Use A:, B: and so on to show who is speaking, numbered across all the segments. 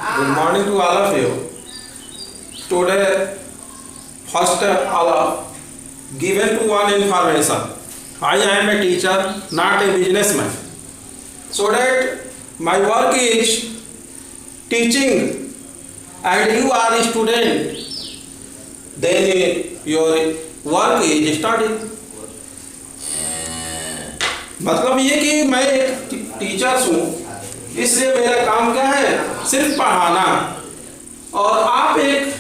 A: Good morning to all of you. Today, first all of given to one information. I am a teacher, not a businessman. So that my work is teaching, and you are a student. Then your work is study. मतलब ये कि मैं एक teacher हूँ, इसलिए मेरा काम क्या है, सिर्फ पढ़ाना। और आप एक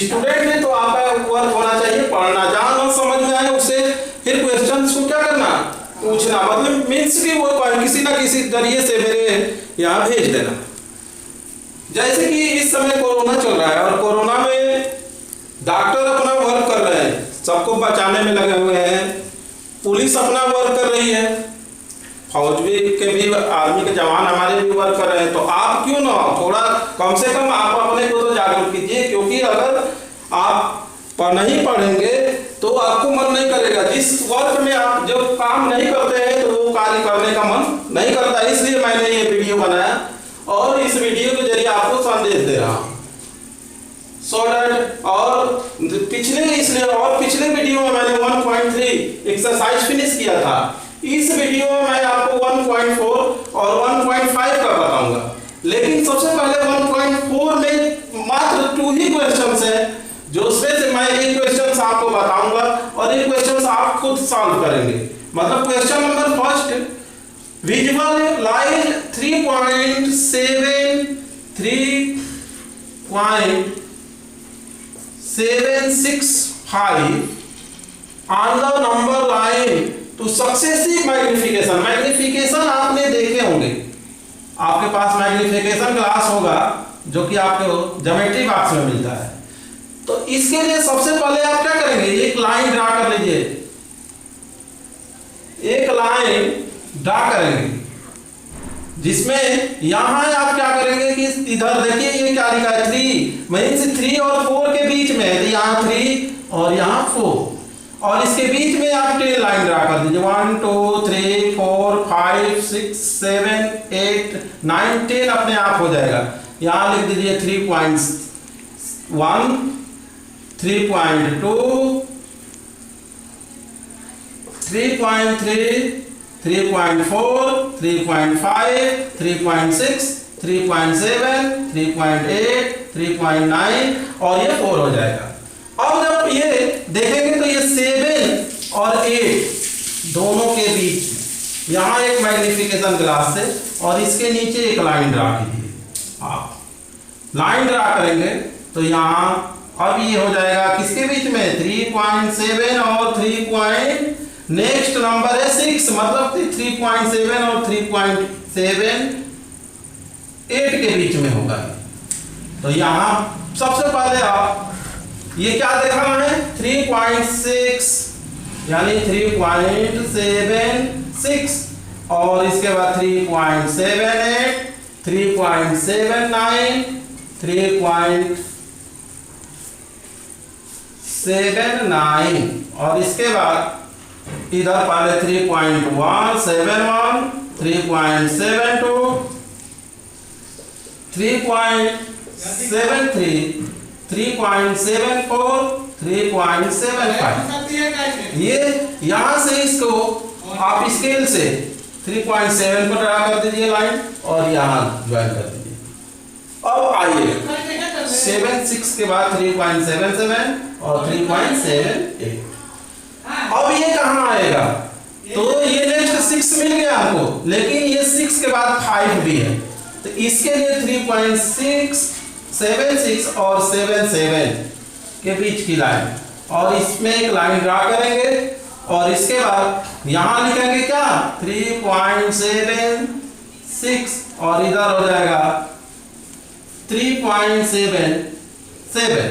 A: स्टूडेंट हैं तो आपका वर्क होना चाहिए पढ़ना। जहाँ न समझ में आए उससे फिर क्वेश्चंस को क्या करना, पूछना। मतलब मीन्स कि वो किसी ना किसी जरिए से मेरे यहाँ भेज देना। जैसे कि इस समय कोरोना चल रहा है और कोरोना में डॉक्टर अपना वर्क कर रहे हैं, सबको बचाने में लगे हुए हैं। पुलिस अपना वर्क कर रही है, फौज के भी, आर्मी के जवान हमारे भी वर्क कर रहे हैं। तो आप क्यों ना थोड़ा कम से कम आप अपने को तो जागरूक कीजिए, क्योंकि अगर आप नहीं पढ़ेंगे तो आपको मन नहीं करेगा। जिस वर्क में आप जो काम नहीं करते हैं तो वो कार्य करने का मन नहीं करता। इसलिए मैंने ये वीडियो बनाया और इस वीडियो के जरिए आपको संदेश दे रहा हूँ। और पिछले वीडियो में मैंने 1.3 एक्सरसाइज फिनिश किया था। इस वीडियो में मैं आपको 1.4 और 1.5 का बताऊंगा। लेकिन सबसे पहले 1.4 में मात्र 2 ही क्वेश्चंस हैं, जो उसमें से मैं एक क्वेश्चंस आपको बताऊंगा और एक क्वेश्चंस आप खुद सॉल्व करेंगे। मतलब question number first, visualize 3.765 on the number line to successive magnification. Magnification आपने देखे होंगे, आपके पास मैग्निफिकेशन क्लास होगा जो कि आपको ज्योमेट्री बॉक्स में मिलता है। तो इसके लिए सबसे पहले आप क्या करेंगे, एक लाइन ड्रा कर लीजिए। एक लाइन ड्रा करेंगे जिसमें यहां आप क्या करेंगे कि इधर देखिए ये क्या लिखा है, 3 मींस 3 और 4 के बीच में है। यहाँ 3 और यहाँ 4 और इसके बीच में आप 10 लाइन ड्रा कर दीजिए। 1 2 3 4 5 6 7 8 9 10 अपने आप हो जाएगा। यहाँ लिख दीजिए 3.1 3.2 3.3 3.4 3.5 3.6 3.7 3.8 3.9 और ये 4 हो जाएगा। अब जब ये देखेंगे तो ये 7 और 8 दोनों के बीच यहाँ एक मैग्निफिकेशन ग्लास है और इसके नीचे एक लाइन ड्रा कीजिए। आप लाइन ड्रा करेंगे तो यहाँ अब ये हो जाएगा किसके बीच में, 3.7 और 3. नेक्स्ट नंबर है 6, मतलब 3.7 और 3.7 8 के बीच में होगा। तो यहाँ सबसे पहले आप ये क्या दिखाना है, 3.6 यानी 3.76 और इसके बाद 3.78 3.79 3.79 और इसके बाद इधर पहले 3.171 3.72 3.73 3.74 3.75। ये यहां से इसको आप स्केल से 3.7 पर ड्रा कर दीजिए लाइन और यहां ज्वाइन कर दीजिए। अब आइए 7.6 के बाद 3.77 और 3.78। अब ये कहां आएगा, तो ये नेक्स्ट 6 मिल गया आपको, लेकिन ये 6 के बाद 5 भी है। तो इसके लिए 3.676 और 77 के बीच की लाइन और इसमें एक लाइन ड्रा करेंगे और इसके बाद यहां लिखेंगे क्या, 3.76 और इधर हो जाएगा 3.77।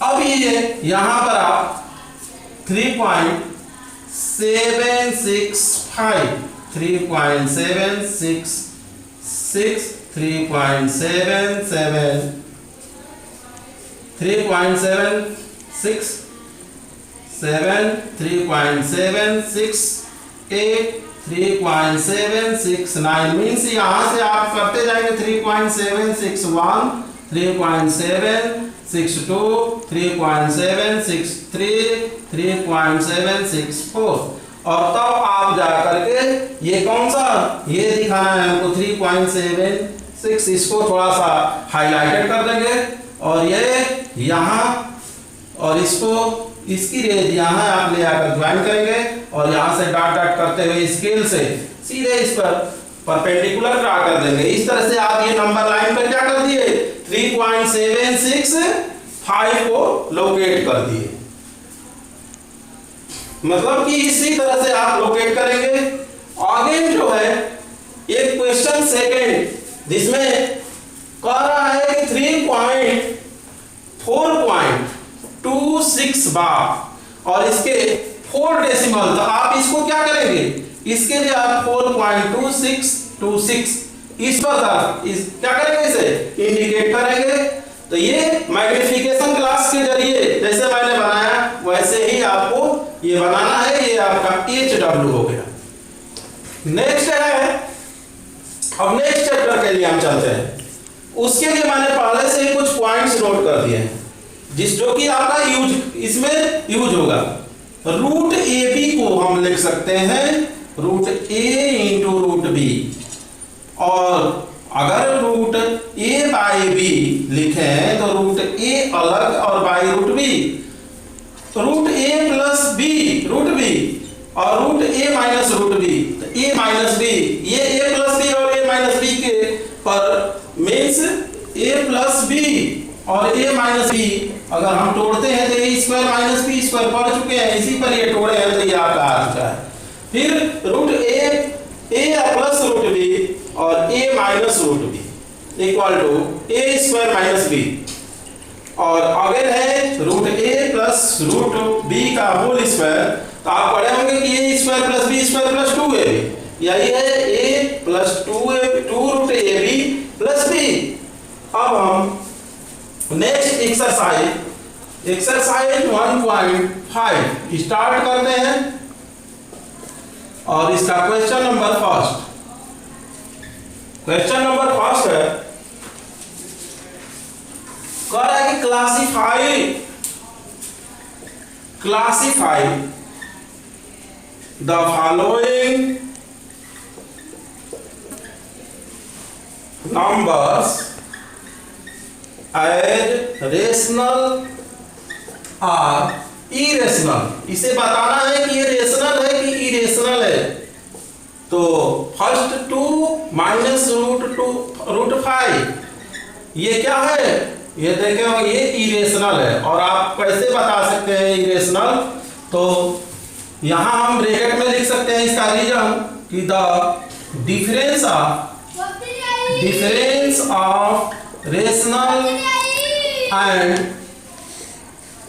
A: अब ये यहां पर आप 3.765 3.766 3.77 3.767 3.768 3.769 मीन्स यहाँ से आप करते जाएंगे 3.761, 3.762, 3.763, 3.764 और तब आप जा करके ये कौन सा ये दिखाना है हमको 3.76, इसको थोड़ा सा हाईलाइटेड कर देंगे और ये यहाँ और इसको इसकी रेंज यहाँ आप ले आकर ज्वाइन करेंगे और यहाँ से डॉट डॉट करते हुए स्केल से सीधे इस पर परपेंडिकुलर ड्रा कर देंगे। इस तरह से आप ये नंबर लाइन पर क्या कर दिए 3.765 को लोकेट कर दिए। मतलब कि इसी तरह से आप लोकेट करेंगे। आगे जो है एक क्वेश्चन सेकंड जिसमें कह रहा है कि 4.26 बार और इसके 4 डेसिमल, तो आप इसको क्या करेंगे इसके लिए आप 4.2626 इस पर क्या करेंगे इसे इंडिकेट करेंगे। तो ये मैग्निफिकेशन ग्लास के जरिए जैसे मैंने बनाया वैसे ही आपको ये बनाना है। ये आपका HW हो गया। नेक्स्ट है, अब नेक्स्ट चैप्टर के लिए हम चलते हैं। उसके लिए मैंने पहले से ही कुछ पॉइंट्स नोट कर दिए हैं जो कि आपका इसमें यूज होगा। रूट AB को हम लिख सकते हैं root A into root B, और अगर रूट A बाई B लिखें तो रूट A अलग और बाई रूट B, तो root A plus B root B और root A minus root B, तो A माइनस B ये A प्लस B और A माइनस B के पर मीन्स A प्लस B और A माइनस B अगर हम तोड़ते हैं तो A square minus B square पढ़ चुके हैं, इसी पर ये तोड़े हैं तो ये आपका आ चुका है। फिर root A plus root B और A minus root B equal to A square minus B, और अगर है root A plus root B का होल स्क्वायर, तो आप पढ़े होंगे कि A square plus B square plus 2AB, यही है A plus 2 root AB plus B। अब हम नेक्स्ट एक्सरसाइज 1.5 स्टार्ट करते हैं और इसका क्वेश्चन नंबर फर्स्ट है, कह रहा है कि classify the following numbers as rational और इरेशनल। इसे बताना है कि ये रेशनल है कि इरेशनल है। तो फर्स्ट 2 माइनस रूट 5 ये क्या है, ये देखें ये इरेशनल है। और आप कैसे बता सकते हैं इरेशनल, तो यहां हम ब्रैकेट में लिख सकते हैं इसका रीजन कि the difference of rational and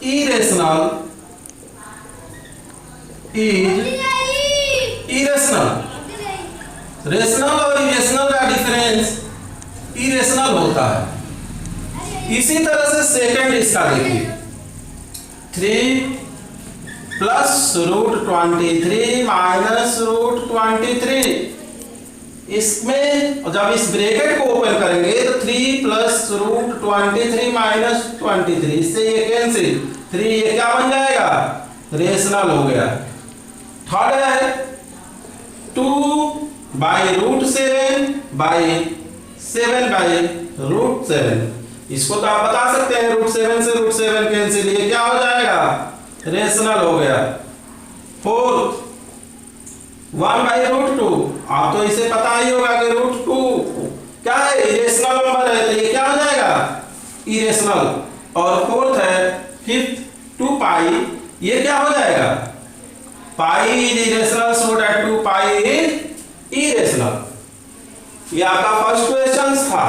A: irrational is irrational। Rational और इरेशनल का डिफरेंस इरेशनल होता है। इसी तरह से सेकंड इसका देखिए 3 प्लस रूट 23 माइनस रूट 23, इसमें जब इस ब्रैकेट को ओपन करेंगे तो 3 प्लस रूट 23 माइनस 23, इससे ये कैंसिल 3 ये क्या बन जाएगा रेशनल हो गया। थर्ड है 2 by root 7 by 7 by root 7, इसको तो आप बता सकते हैं रूट 7 से रूट 7 कैंसिल, ये क्या हो जाएगा रेशनल हो गया। फोर्थ 1 बाई रूट 2, आप तो इसे पता ही होगा कि रूट 2 क्या है इरेशनल नंबर है, तो ये क्या हो जाएगा इरेशनल। और फोर्थ है फिफ्थ 2 पाई, ये क्या हो जाएगा pi is irrational, so that 2 pi is irrational. ये आपका फर्स्ट क्वेश्चन था।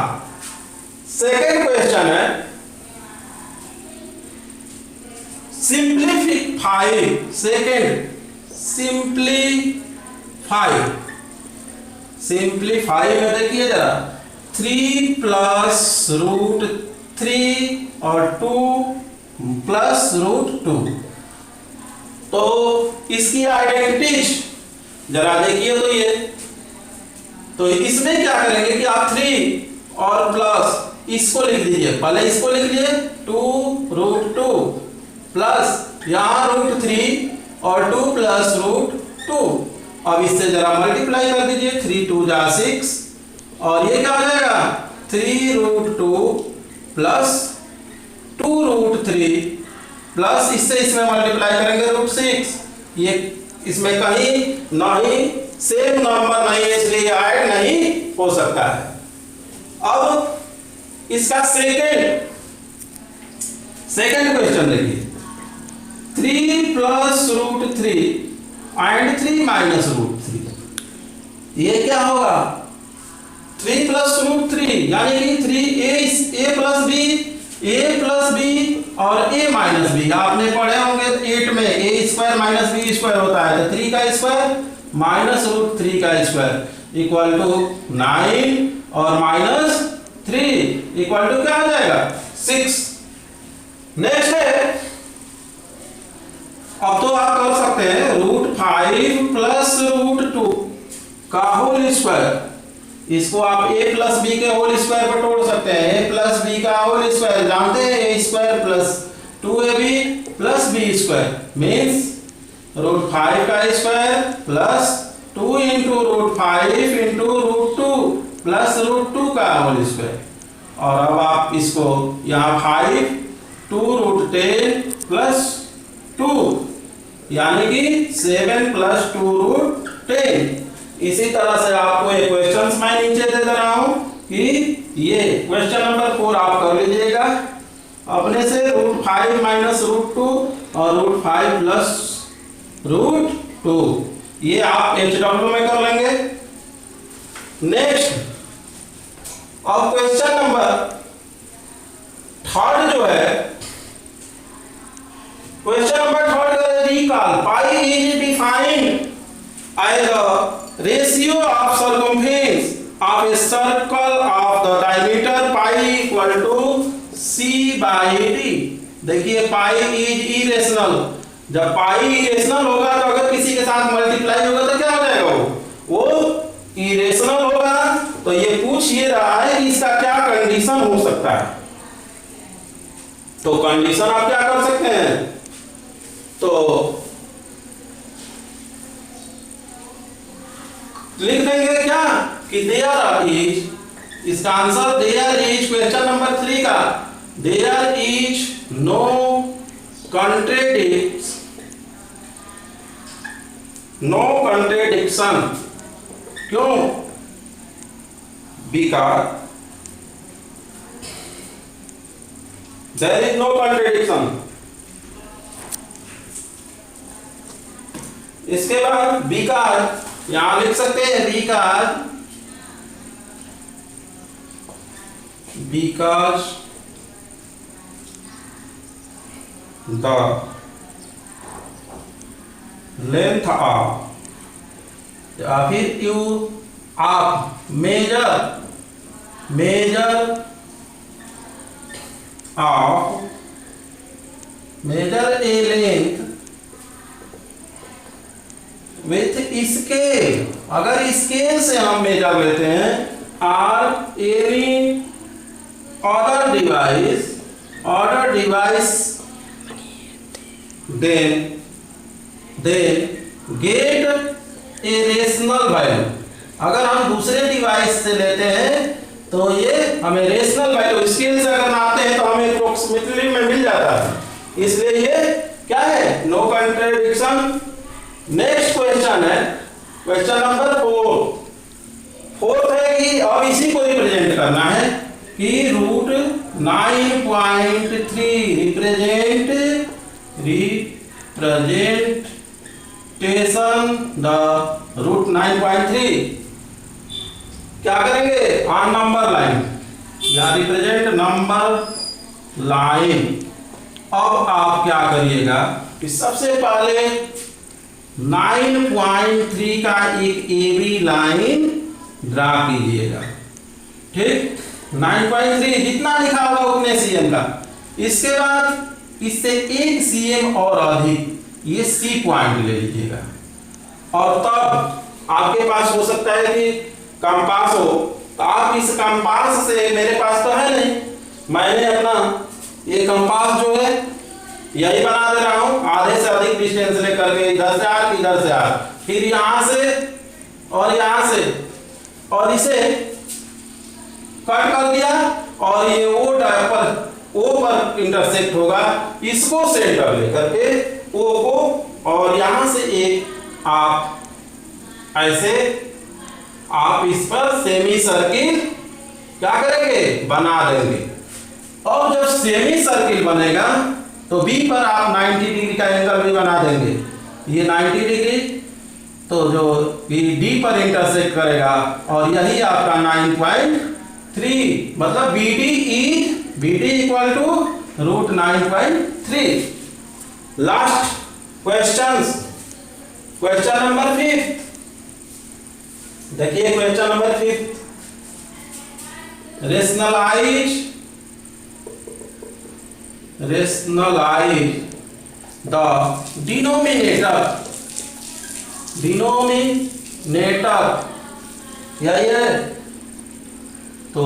A: सेकंड क्वेश्चन है सिंप्लीफाई, सेकंड सिंप्लीफाई में देखिए जरा 3 प्लस रूट 3 और 2 प्लस रूट 2, तो इसकी आइडेंटिटी जरा देखिए तो ये, तो इसमें क्या करेंगे कि आप 3 और प्लस इसको लिख दीजिए, पहले इसको लिख लिए 2√2 प्लस यहाँ √3 और 2 प्लस √2। अब इससे जरा मल्टीप्लाई कर दीजिए, 3 2 जा 6 और ये क्या हो जाएगा 3√2 प्लस 2√3 प्लस इससे इसमें मल्टीप्लाई करेंगे √6। ये इसमें कहीं नहीं सेम नंबर नहीं है, इसलिए ऐड नहीं हो सकता है। अब इसका सेकंड क्वेश्चन देखिए, 3 प्लस √3 एंड 3 माइनस √3, ये क्या होगा 3 प्लस √3 यानी कि 3 a प्लस b और a माइनस b। आपने पढ़े होंगे 8 में a² माइनस b² होता है, तो 3 का स्क्वायर माइनस √3 का स्क्वायर इक्वल टू 9 और माइनस 3 इक्वल टू क्या हो जाएगा 6। नेक्स्ट है, अब तो आप कर सकते हैं √5 प्लस √2 का होल स्क्वायर, इसको आप a प्लस बी के होल स्क्वायर पर तोड़ सकते हैं। a प्लस बी का होल स्क्वायर जानते हैं, a² plus 2ab plus b² means √5 का square plus 2 into √5 into √2 plus √2 का होल स्क्वायर। और अब आप इसको यहाँ 5 2√10 प्लस 2 यानी कि 7 प्लस 2√10। इसी तरह से आपको एक क्वेश्चन मैं नीचे दे रहा हूं कि ये क्वेश्चन नंबर 4 आप कर लीजिएगा अपने से, √5 माइनस √2 और √5 प्लस √2, ये आप HW में कर लेंगे। नेक्स्ट, अब क्वेश्चन नंबर 3 जो है, question number 3 recall pi is defined as a ratio of circumference of a circle of the diameter pi equal to c by d। देखिए पाई इज इरेशनल, जब पाई इरेशनल होगा तो अगर किसी के साथ मल्टीप्लाई होगा तो क्या हो जाएगा, वो इरेशनल होगा। तो ये पूछ ये रहा है कि इसका क्या कंडीशन हो सकता है, तो कंडीशन आप क्या कर सकते हैं, तो लिख देंगे क्या कि देयर इज, इसका answer there is question number 3 का, देयर इज नो कॉन्ट्रेडिक्शन। क्यों, because there is no contradiction. इसके बाद बिकॉज यहां लिख सकते हैं because the length of या फिर you of measure a length with scale, अगर स्केल से हम मेजर लेते हैं, और any other device then get a rational value. अगर हम दूसरे डिवाइस से लेते हैं तो ये हमें रेशनल वैल्यू स्केल से अगर नापते हैं तो हमें अप्रोक्सीमेटली में मिल जाता है, इसलिए ये क्या है, नो कॉन्ट्रडिक्शन। नेक्स्ट क्वेश्चन है क्वेश्चन नंबर 4 है कि अब इसी को रिप्रेजेंट करना है कि √9.3 रिप्रेजेंटेशन द √9.3 क्या करेंगे, ऑन नंबर लाइन या रिप्रेजेंट नंबर लाइन। अब आप क्या करिएगा कि सबसे पहले 9.3 का एक AB लाइन ड्रा कीजिएगा, ठीक। 9.3 जितना लिखा होगा उतने cm का, इसके बाद इससे 1 cm और अधिक ये C पॉइंट ले लीजिएगा, और तब आपके पास हो सकता है कि कंपास हो, तो आप इस कंपास से, मेरे पास तो है नहीं, मैंने अपना ये कंपास जो है यही बना दे रहा हूं, आधे से अधिक डिस्टेंस लेकर के इधर से आर्क इधर से आर्क, फिर यहां से और यहां से, और इसे कट कर दिया और ये ओ पर इंटरसेक्ट होगा, इसको सेंटर लेकर के ओ को, और यहां से एक आप ऐसे आप इस पर सेमी सर्किल क्या करेंगे, बना देंगे। और जब सेमी सर्किल बनेगा तो बी पर आप 90 डिग्री का एंगल भी बना देंगे, ये 90 डिग्री, तो जो डी पर इंटरसेक्ट करेगा, और यही आपका 9.3, मतलब BD equal to √9.3। Last question number 5, देखिए question number 5, rationalize the denominator यही है। तो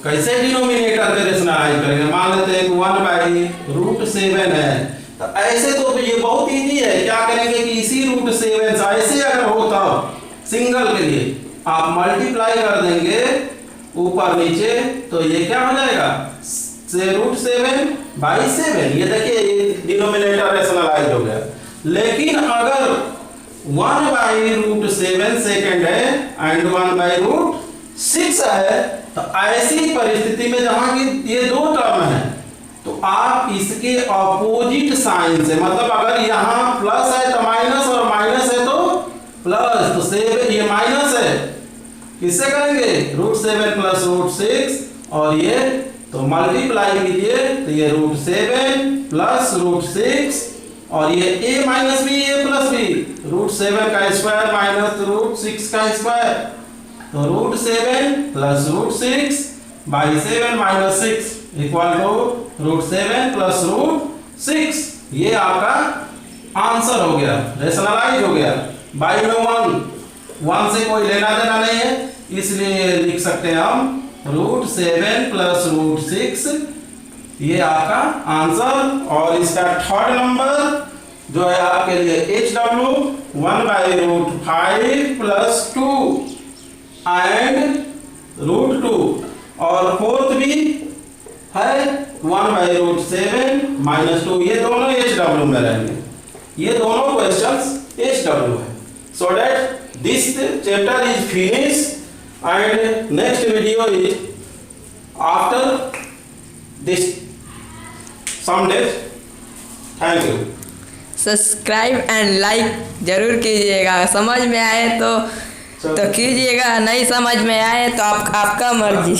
A: कैसे डिनोमिनेटर के रेशनलाइज करेंगे, मान लेते हैं 1/√7 है, तो ऐसे तो ये बहुत इजी है, क्या करेंगे कि इसी √7 से ऐसे अगर होता सिंगल के लिए आप मल्टीप्लाई कर देंगे ऊपर नीचे, तो ये क्या हो जाएगा, √7/7, ये देखिए डिनोमिनेटर रेशनलाइज हो गया। लेकिन अगर 1/√7 सेकेंड है एंड 1/√6 है, तो ऐसी परिस्थिति में जहां की ये दो टर्म है, तो आप इसके अपोजिट साइन से, मतलब अगर यहाँ प्लस है तो माइनस, और माइनस है तो प्लस, तो 7 ये माइनस है, किससे करेंगे, √7 + √6, और ये तो मल्टीप्लाई कीजिए, तो ये √7 + √6, और ये a minus B a plus B, √7 का स्क्वायर माइनस √6 का स्क्वायर, तो √7 + √6/7 - 6 इक्वल टू √7 + √6। ये आपका आंसर हो गया, रेशनलाइज हो गया। बाई में 1 से कोई लेना देना नहीं है, इसलिए लिख सकते हैं हम √7 + √6, ये आपका आंसर। और इसका थर्ड नंबर जो है आपके लिए HW 1/√5 + 2 एंड √2, और फोर्थ भी है 1/√7 - 2, ये दोनों HW में रहेंगे, ये दोनों क्वेश्चंस HW है। So that this chapter is finish and next video is after this some days. Thank you.
B: Subscribe and like जरूर कीजिएगा, समझ में आए तो कीजिएगा, नहीं समझ में आए तो आपका मर्जी।